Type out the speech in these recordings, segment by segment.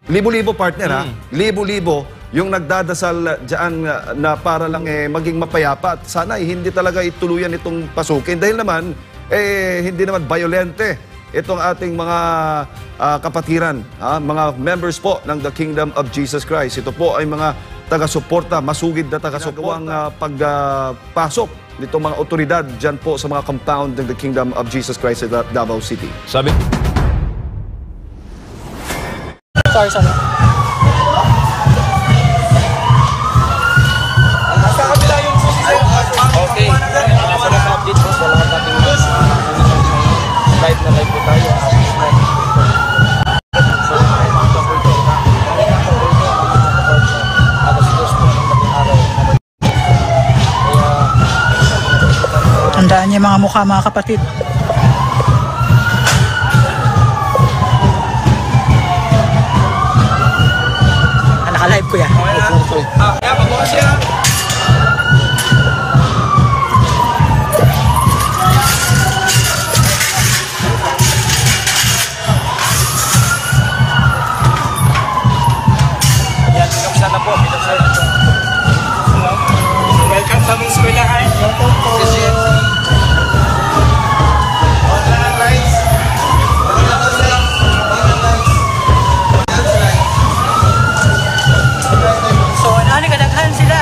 libo-libo partner ha, libo-libo yung nagdadasal dyan na para lang maging mapayapa at sana hindi talaga ituluyan itong pasukin dahil naman hindi naman violente itong ating mga kapatiran, mga members po ng The Kingdom of Jesus Christ. Ito po ay mga taga-suporta, masugid na taga-suporta pagpasok nitong mga otoridad dyan po sa mga compound ng The Kingdom of Jesus Christ sa Davao City. Sabi? Sorry. Okay. Sa naka-update po sa lahat natin live na live po tayo. Tandaan niya mga mukha mga kapatid. Naka-live ko yan. Kaya pag-bukas yan. Welcome sa aming eskwelahan. Welcome po. So, ano kadaghan sila?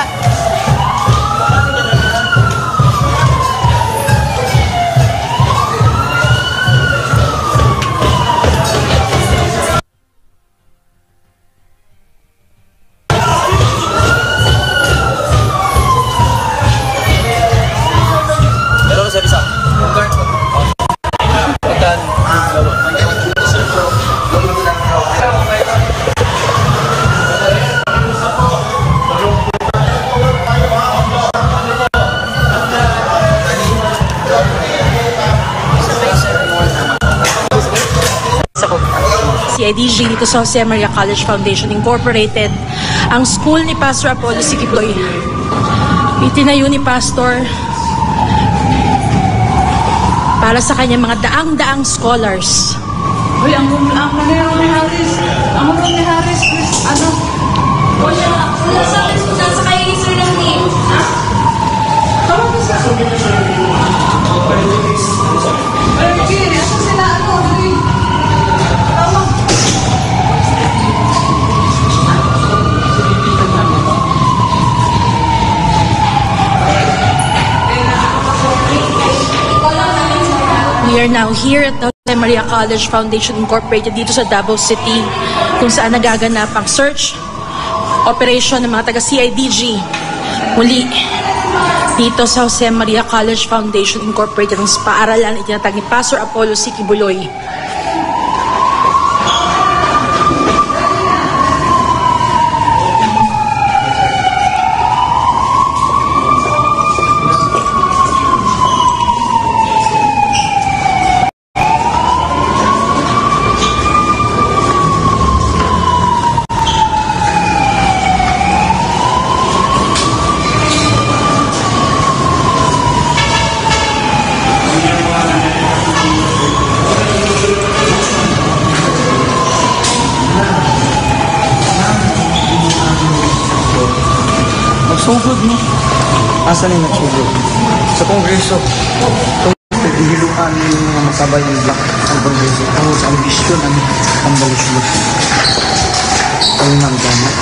CIDG dito sa Jose Maria College Foundation Incorporated, ang school ni Pastor Apollo Sikibloy. Itinayo ni Pastor para sa kanyang mga daang-daang scholars. Uy, ang manero ni Harris. Ang manero ni Harris. Ano? Wala sa akin kung nasa kayo ni Sir ng team. Ha? Tawag ka sa ay, Kiri, asa sila? Ano? Tawag. We are now here at the Jose Maria College Foundation Incorporated dito sa Davao City, kung saan nagaganap ang search operation ng mga taga-CIDG muli dito sa Jose Maria College Foundation Incorporated, ang paaralan itinatag ni Pastor Apollo Sikibuloy. Sugod mo. Asa na yung nagsugod? Sa Kongreso. Itong pagdihiluan yung mga masabay ng black ang Kongreso. Tungkol sa ambisyon ang pambaluslos. Ang nanggamit.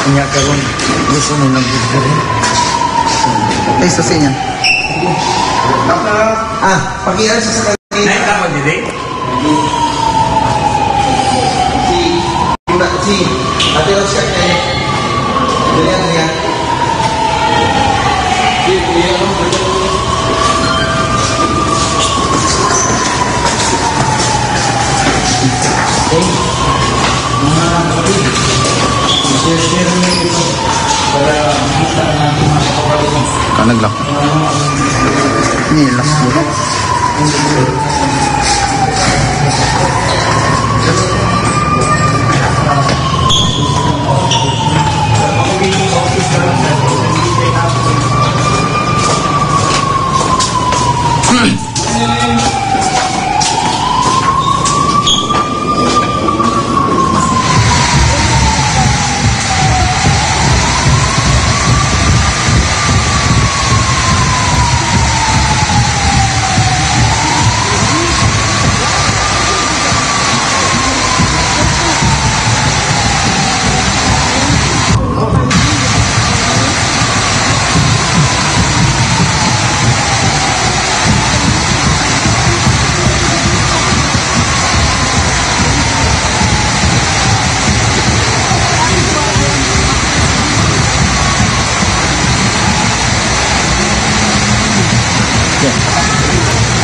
Kanya karon gusto mo nag-bigay. Ay, sa sinya. Pakiyan sa sakay. Nahin ka mo, Didi? Si Ate Oscar kayo. Ganyan. Kanaglock. Ini last dulu.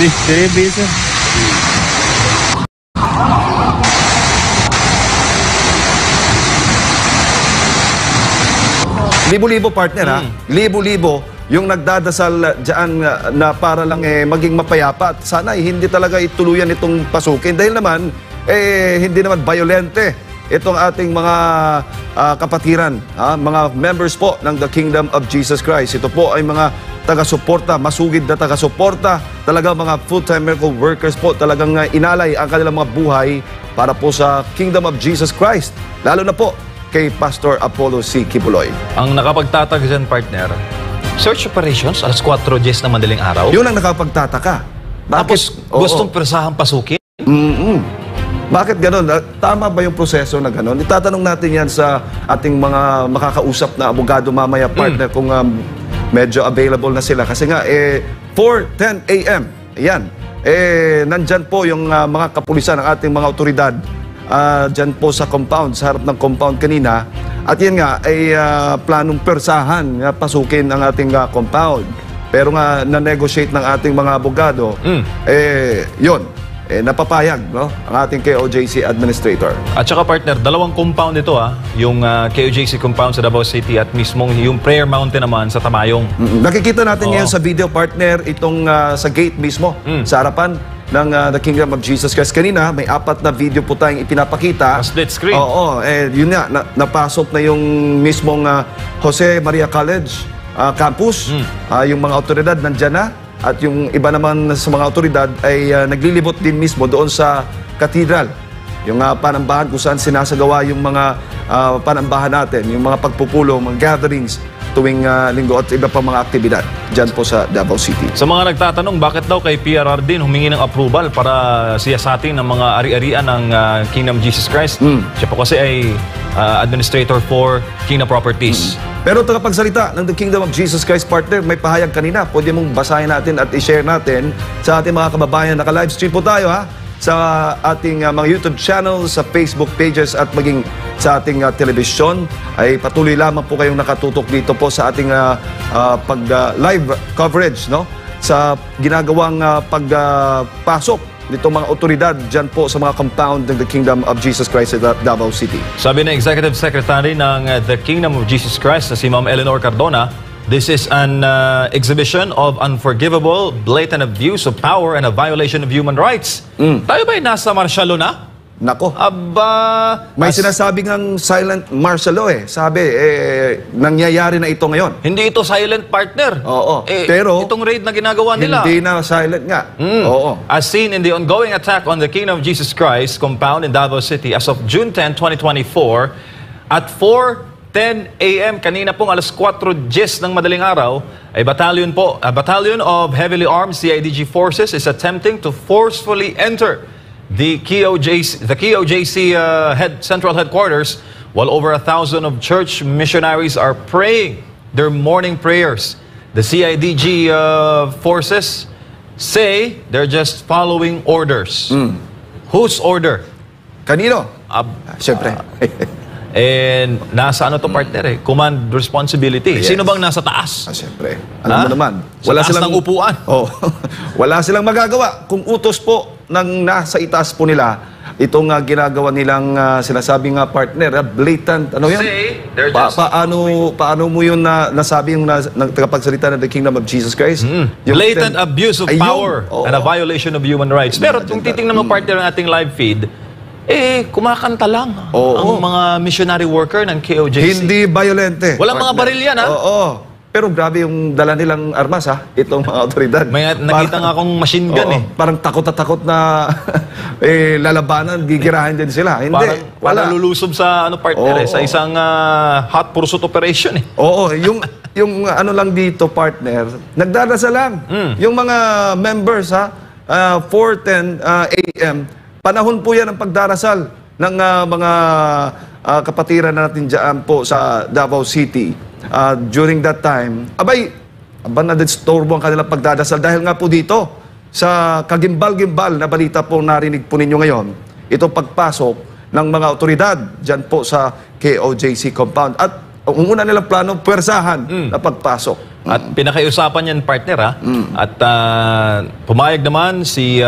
Very busy. Libo-libo partner ha. Libo-libo yung nagdadasal diyan na para lang maging mapayapa. At sana hindi talaga ituluyan itong pasukin dahil naman hindi naman violente itong ating mga kapatiran, mga members po ng The Kingdom of Jesus Christ. Ito po ay mga taga-suporta, masugid na taga-suporta, talaga mga full-time miracle workers po, talagang inalay ang kanilang mga buhay para po sa Kingdom of Jesus Christ. Lalo na po kay Pastor Apollo C. Kibuloy. Ang nakapagtatag dyan, partner, search operations, alas 4:10 ng madaling araw. Yun ang nakapagtataka. Tapos gustong persahan pasukin. Bakit ganon? Tama ba yung proseso na ganon? Itatanong natin yan sa ating mga makakausap na abogado mamaya, partner, kung medyo available na sila. Kasi nga, 4:10 a.m., ayan, nandyan po yung mga kapulisan ng ating mga otoridad dyan po sa compound, sa harap ng compound kanina. At yan nga, ay planong persahan, pasukin ang ating compound. Pero nga, na-negotiate ng ating mga abogado, yun, napapayag, no? Ang ating KOJC administrator. At saka, partner, dalawang compound ito, yung KOJC compound sa Davao City at mismong yung Prayer Mountain naman sa Tamayong. Nakikita natin ngayon sa video, partner, itong sa gate mismo, sa harapan ng The Kingdom of Jesus Christ. Kanina, may 4 na video po tayong ipinapakita. Split screen. Oo, yun nga, napasok na yung mismong Jose Maria College campus. Yung mga otoridad nandyan na. At yung iba naman sa mga otoridad ay naglilibot din mismo doon sa cathedral. Yung panambahan kung saan sinasagawa yung mga panambahan natin, yung mga pagpupulong, mga gatherings tuwing linggo at iba pa mga aktibidad dyan po sa Davao City. Sa mga nagtatanong, bakit daw kay PRR din humingi ng approval para siyasatin ng mga ari-arian ng Kingdom Jesus Christ? Siya po kasi ay administrator for Kingdom Properties. Pero tagapagsalita ng The Kingdom of Jesus Christ, partner, may pahayag kanina. Pwede mong basahin natin at i-share natin sa ating mga kababayan. Naka-livestream po tayo sa ating mga YouTube channels, sa Facebook pages at maging sa ating telebisyon. Ay patuloy lamang po kayong nakatutok dito po sa ating live coverage, no? Sa ginagawang pagpasok nitong mga otoridad dyan po sa mga compound ng The Kingdom of Jesus Christ sa Davao City. Sabi ng Executive Secretary ng The Kingdom of Jesus Christ na si Ma'am Eleanor Cardona, this is an exhibition of unforgivable, blatant abuse of power and a violation of human rights. Tayo ba'y nasa martial law na? Nako. Aba, May sinasabi ng silent martial law Sabi, nangyayari na ito ngayon. hindi ito silent, partner. Oo. Pero itong raid na ginagawa nila. hindi na silent nga. Oo. As seen in the ongoing attack on the Kingdom of Jesus Christ compound in Davao City as of June 10, 2024 at 4:10 a.m. kanina pong alas 4:10 ng madaling araw ay a battalion of heavily armed CIDG forces is attempting to forcefully enter the KOJC central headquarters while over 1,000 of church missionaries are praying their morning prayers. The CIDG forces say they're just following orders. Whose order? Kanino? Siyempre. And nasa ano to, partner command responsibility. Yes. Sino bang nasa taas? Siyempre. Alam mo naman. Sa taas ng upuan. Wala silang magagawa. Kung utos po ng nasa itaas po nila, itong ginagawa nilang sinasabing partner, blatant, ano yun? Say, they're just paano mo yun nasabi yung tagapagsalita ng The Kingdom of Jesus Christ? Yung blatant abuse of Ayun. power and a violation of human rights. Pero kung titingnan mo, partner, ng ating live feed, kumakanta lang ang mga missionary worker ng KOJC. Hindi violente. Walang mga baril yan, Oo. Pero grabe yung dala nilang armas, itong mga otoridad. May nakita nga akong machine gun Parang takot na takot na lalabanan, gigirahin din sila. Hindi, Parang lulusob sa partner, sa isang hot pursuit operation. Oo, yung ano lang dito, partner, nagdarasal lang. Yung mga members, 4:10 a.m., panahon po yan ang pagdarasal ng mga kapatiran natin dyan po sa Davao City. During that time, na-disturbo ang kanilang pagdadasal dahil nga po dito, sa kagimbal-gimbal na balita po narinig po ninyo ngayon, ito pagpasok ng mga otoridad dyan po sa KOJC compound. At ang una nilang plano, puwersahan na pagpasok. At pinakaiusapan yan, partner, ha? At pumayag naman si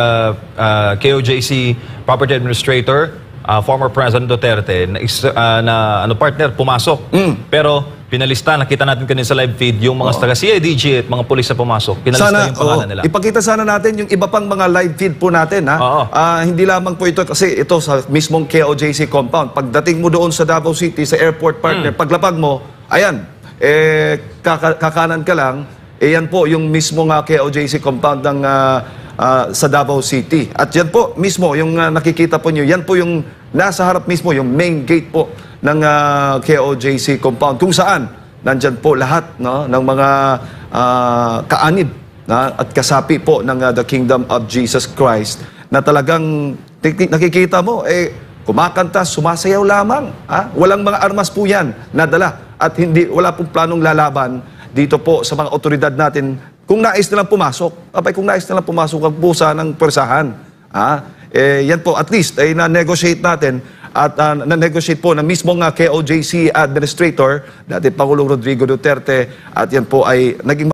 KOJC Property Administrator, former President Duterte, na partner, pumasok. Pero pinalista, nakita natin kanina sa live feed, yung mga taga CIDG at mga pulis na pumasok. Pinalista yung pangalan nila. Ipakita sana natin yung iba pang mga live feed po natin. Oo. Hindi lamang po ito, kasi ito sa mismong KOJC compound. Pagdating mo doon sa Davao City, sa airport partner, paglapag mo, ayan, kakanan ka lang, yan po yung mismong KOJC compound ng sa Davao City. At yan po mismo, yung nakikita po nyo, yan po yung nasa harap mismo, yung main gate po ng KOJC compound, kung saan nandyan po lahat, no, ng mga kaanib at kasapi po ng the Kingdom of Jesus Christ, na talagang nakikita mo, kumakanta, sumasayaw lamang. Walang mga armas po yan nadala, at wala pong planong lalaban dito po sa mga otoridad natin. Kung nais nilang pumasok, kung nais nilang pumasok, ang pusa ng pwersahan. Yan po, at least, na-negotiate natin, at na-negotiate po ng mismong KOJC Administrator, dati Pangulong Rodrigo Duterte, at yan po ay naging